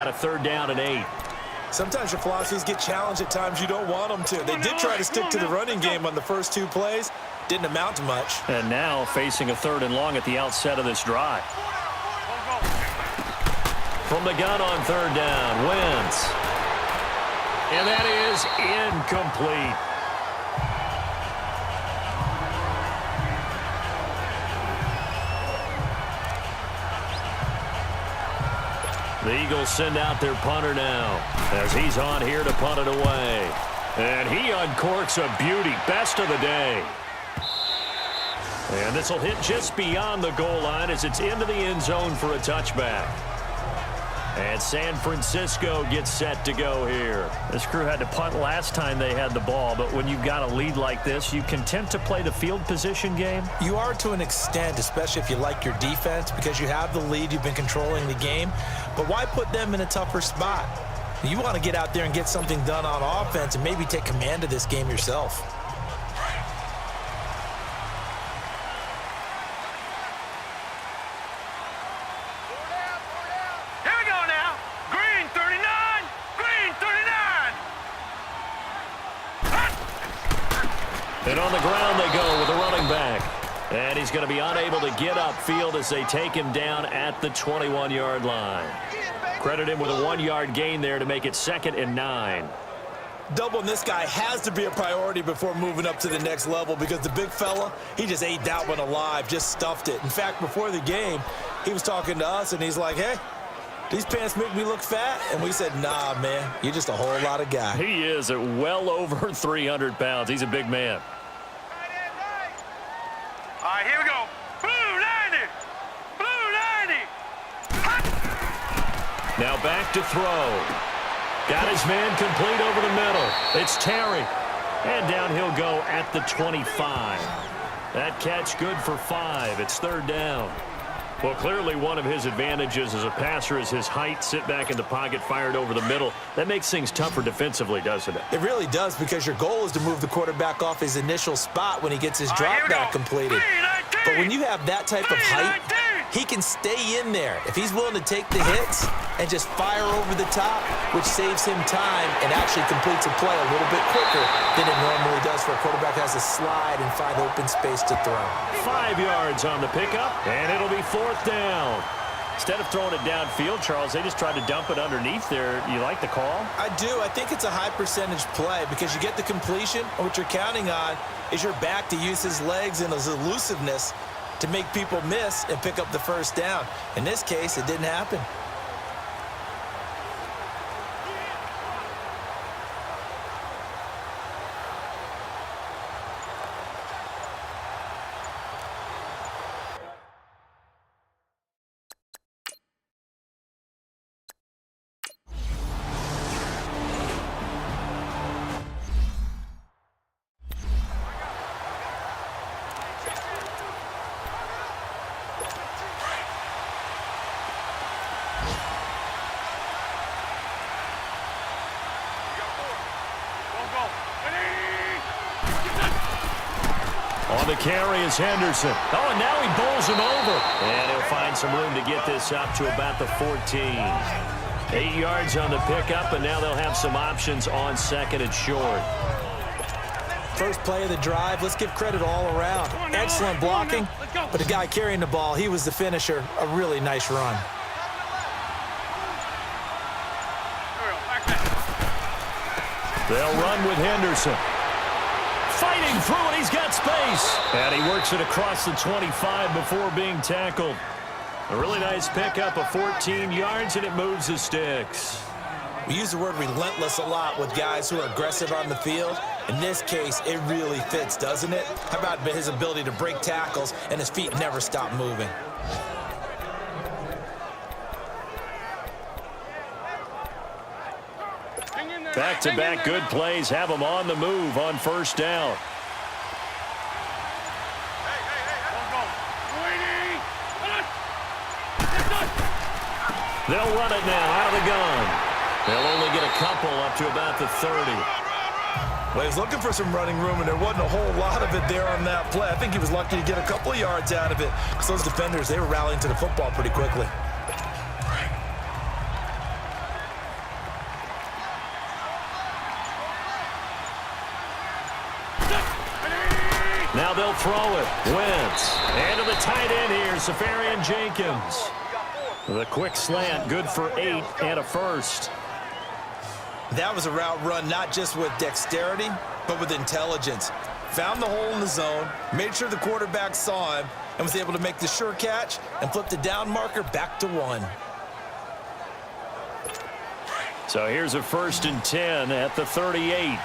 A 3rd down and 8. Sometimes your philosophies get challenged at times you don't want them to. They did try to stick to the running game on the first 2 plays. Didn't amount to much. And now facing a 3rd and long at the outset of this drive. From the gun on 3rd down, Wentz. And that is incomplete. The Eagles send out their punter now as he's on here to punt it away. And he uncorks a beauty. Best of the day. And this will hit just beyond the goal line as it's into the end zone for a touchback. And San Francisco gets set to go here. This crew had to punt last time they had the ball, but when you've got a lead like this, you content to play the field position game? You are to an extent, especially if you like your defense, because you have the lead, you've been controlling the game. But why put them in a tougher spot? You want to get out there and get something done on offense and maybe take command of this game yourself. And on the ground they go with a running back. And he's going to be unable to get upfield as they take him down at the 21-yard line. Credit him with a 1-yard gain there to make it 2nd and 9. Doubling this guy has to be a priority before moving up to the next level because the big fella, he just ate that one alive, just stuffed it. In fact, before the game, he was talking to us, and he's like, hey, these pants make me look fat. And we said, nah, man, you're just a whole lot of guy. He is at well over 300 pounds. He's a big man. All right, here we go. Blue 90. Blue 90. Now back to throw. Got his man complete over the middle. It's Terry. And down he'll go at the 25. That catch good for 5. It's 3rd down. Well, clearly one of his advantages as a passer is his height. Sit back in the pocket, fired over the middle. That makes things tougher defensively, doesn't it? It really does, because your goal is to move the quarterback off his initial spot when he gets his drop back completed. But when you have that type of height, he can stay in there. If he's willing to take the hits and just fire over the top, which saves him time and actually completes a play a little bit quicker than it normally does for a quarterback who has to slide and find open space to throw. 5 yards on the pickup, and it'll be 4th down. Instead of throwing it downfield, Charles, they just tried to dump it underneath there. You like the call? I do. I think it's a high percentage play because you get the completion, and what you're counting on is your back to use his legs and his elusiveness to make people miss and pick up the 1st down. In this case, it didn't happen. On the carry is Henderson. Oh, and now he bowls him over. And he'll find some room to get this up to about the 14. 8 yards on the pickup, and now they'll have some options on 2nd and short. First play of the drive, let's give credit all around. Excellent blocking, but the guy carrying the ball, he was the finisher. A really nice run. They'll run with Henderson. Fighting through it, he's got space. And he works it across the 25 before being tackled. A really nice pickup of 14 yards, and it moves the sticks. We use the word relentless a lot with guys who are aggressive on the field. In this case, it really fits, doesn't it? How about his ability to break tackles and his feet never stop moving? Back-to-back good plays have them on the move on 1st down. They'll run it now out of the gun. They'll only get a couple up to about the 30. Well, he was looking for some running room, and there wasn't a whole lot of it there on that play. I think he was lucky to get a couple of yards out of it, because those defenders, they were rallying to the football pretty quickly. Now they'll throw it. Wentz. And to the tight end here, Safarian Jenkins. The quick slant, good for 8 and a first. That was a route run not just with dexterity, but with intelligence. Found the hole in the zone, made sure the quarterback saw him, and was able to make the sure catch and flip the down marker back to 1. So here's a 1st and 10 at the 38.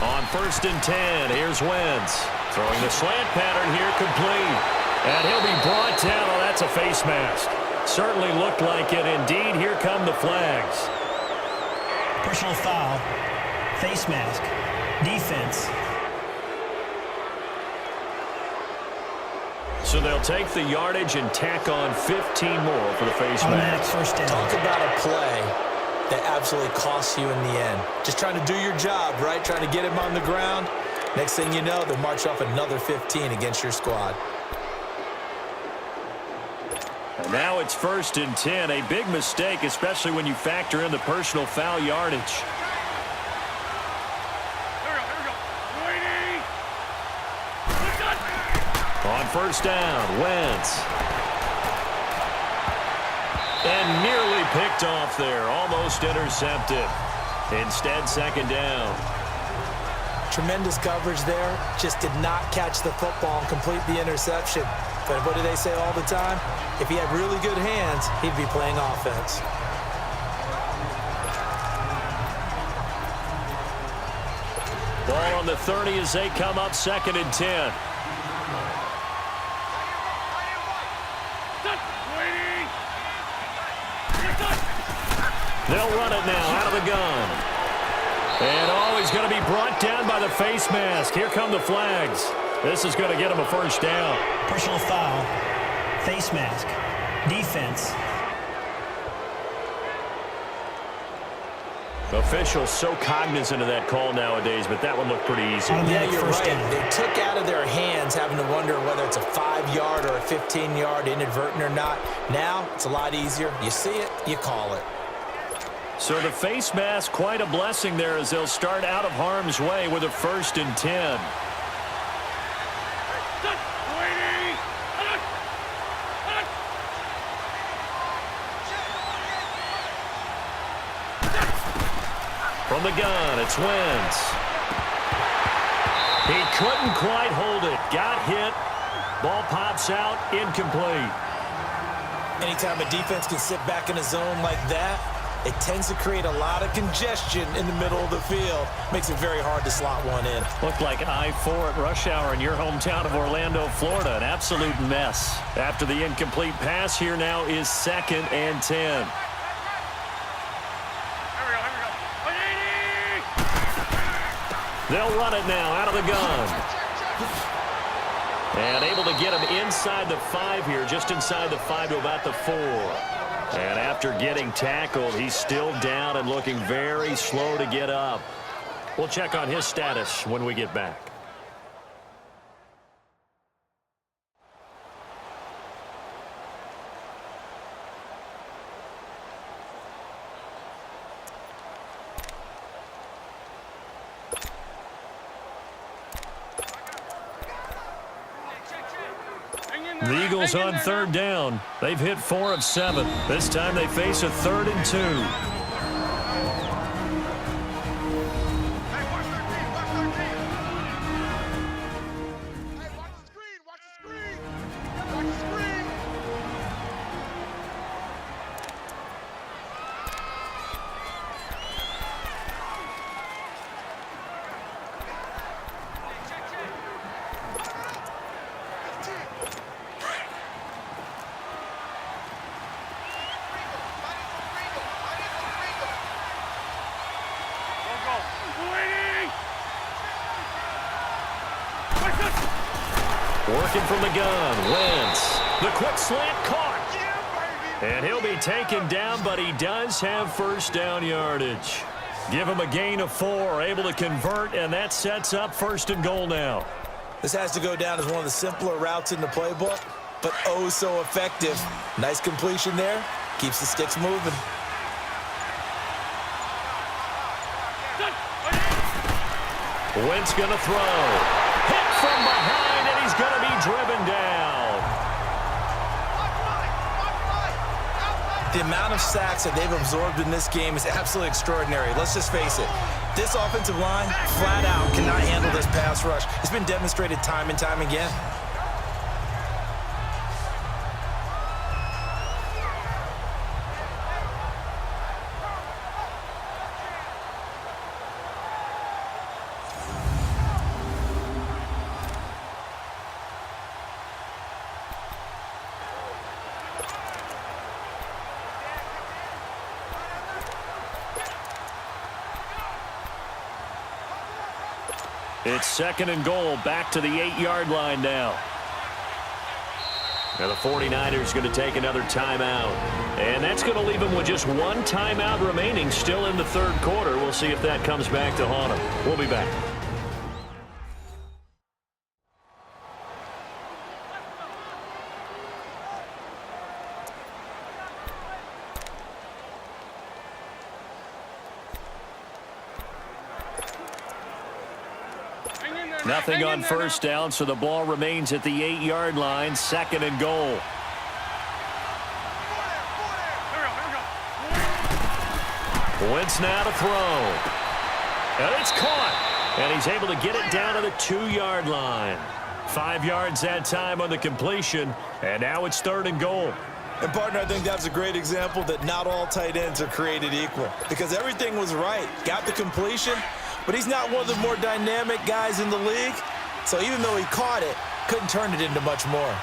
On 1st and 10, here's Wentz. Throwing the slant pattern here, complete. And he'll be brought down. Oh, that's a face mask. Certainly looked like it. Indeed, here come the flags. Personal foul, face mask, defense. So they'll take the yardage and tack on 15 more for the face Automatic mask. first down. Talk about a play that absolutely costs you in the end. Just trying to do your job, right? Trying to get him on the ground. Next thing you know, they'll march off another 15 against your squad. And now it's 1st and 10. A big mistake, especially when you factor in the personal foul yardage. On 1st down, Wentz. And nearly picked off there. Almost intercepted. Instead, 2nd down. Tremendous coverage there. Just did not catch the football and complete the interception. But what do they say all the time? If he had really good hands, he'd be playing offense. Ball on the 30 as they come up 2nd and 10. They'll run it now out of the gun. And he's going to be brought down by the face mask. Here come the flags. This is going to get him a 1st down. Personal foul, face mask, defense. Officials so cognizant of that call nowadays, but that one looked pretty easy. Yeah, you're right. They took out of their hands having to wonder whether it's a 5-yard or a 15-yard inadvertent or not. Now, it's a lot easier. You see it, you call it. So the face mask, quite a blessing there as they'll start out of harm's way with a 1st and 10. From the gun, it's Wentz. He couldn't quite hold it. Got hit. Ball pops out, incomplete. Anytime a defense can sit back in a zone like that, it tends to create a lot of congestion in the middle of the field. Makes it very hard to slot one in. Looked like I-4 at rush hour in your hometown of Orlando, Florida. An absolute mess. After the incomplete pass, here now is 2nd and 10. They'll run it now out of the gun. And able to get him inside the 5 here, just inside the 5 to about the 4. And after getting tackled, he's still down and looking very slow to get up. We'll check on his status when we get back. The Eagles on 3rd down. They've hit 4 of 7. This time they face a 3rd and 2. Working from the gun, Wentz. The quick slant caught. And he'll be taken down, but he does have 1st down yardage. Give him a gain of 4, able to convert, and that sets up 1st and goal now. This has to go down as one of the simpler routes in the playbook, but oh so effective. Nice completion there. Keeps the sticks moving. Wentz going to throw. Hit from behind, and he's going to be driven down. The amount of sacks that they've absorbed in this game is absolutely extraordinary. Let's just face it. This offensive line, flat out, cannot handle this pass rush. It's been demonstrated time and time again. It's 2nd and goal, back to the 8-yard line now. Now the 49ers going to take another timeout. And that's going to leave them with just one timeout remaining still in the 3rd quarter. We'll see if that comes back to haunt them. We'll be back. Nothing on 1st down, so the ball remains at the 8-yard line, 2nd and goal. Wentz now to throw. And it's caught. And he's able to get it down to the 2-yard line. 5 yards that time on the completion. And now it's 3rd and goal. And, partner, I think that's a great example that not all tight ends are created equal. Because everything was right. Got the completion, but he's not one of the more dynamic guys in the league. So even though he caught it, couldn't turn it into much more.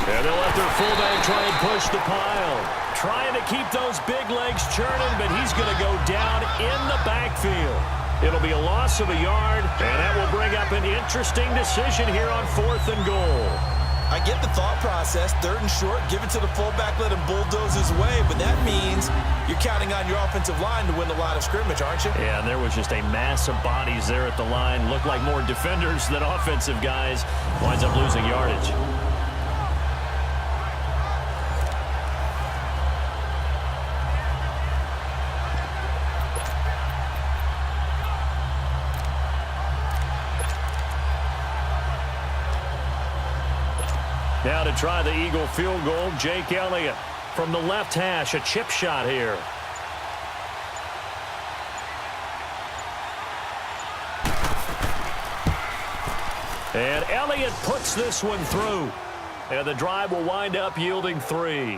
And they'll let their fullback try and push the pile. Trying to keep those big legs churning, but he's going to go down in the backfield. It'll be a loss of a yard, and that will bring up an interesting decision here on 4th and goal. I get the thought process, 3rd and short, give it to the fullback, let him bulldoze his way, but that means you're counting on your offensive line to win the line of scrimmage, aren't you? Yeah, and there was just a mass of bodies there at the line. Looked like more defenders than offensive guys. Winds up losing yardage. Now to try the Eagle field goal, Jake Elliott from the left hash, a chip shot here. And Elliott puts this one through. And the drive will wind up yielding 3.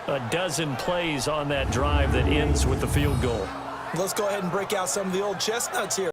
A dozen plays on that drive that ends with the field goal. Let's go ahead and break out some of the old chestnuts here.